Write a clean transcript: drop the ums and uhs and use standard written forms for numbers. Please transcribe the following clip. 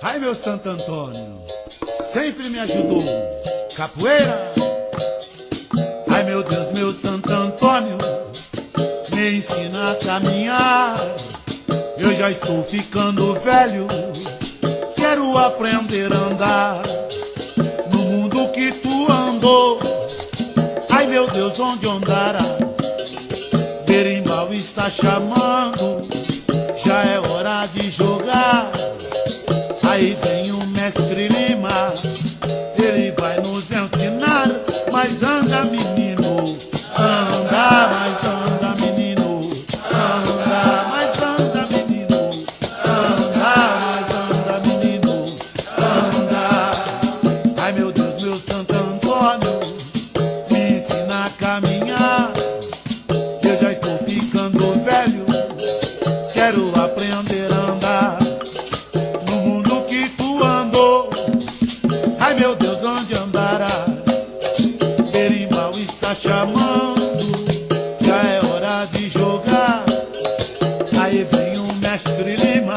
Ai, meu Santo Antônio, sempre me ajudou. Capoeira. Ai, meu Deus, meu Santo Antônio, me ensina a caminhar. Eu já estou ficando velho, quero aprender a andar no mundo que tu andou. Ai, meu Deus, onde andarás? Berimbau está chamando, já é hora de jogar. Aí vem o mestre Lima, ele vai nos ensinar. Mas anda, menino, anda, mas anda, menino, anda, mas anda, menino, anda, mas anda, menino, anda. Ai, meu Deus, meu Santo Antônio, me ensina a caminhar. Eu já estou ficando velho, quero aprender a andar no mundo que tu andou. Ai, meu Deus, onde andarás? Berimbau está chamando, já é hora de jogar. Aí vem o mestre Lima,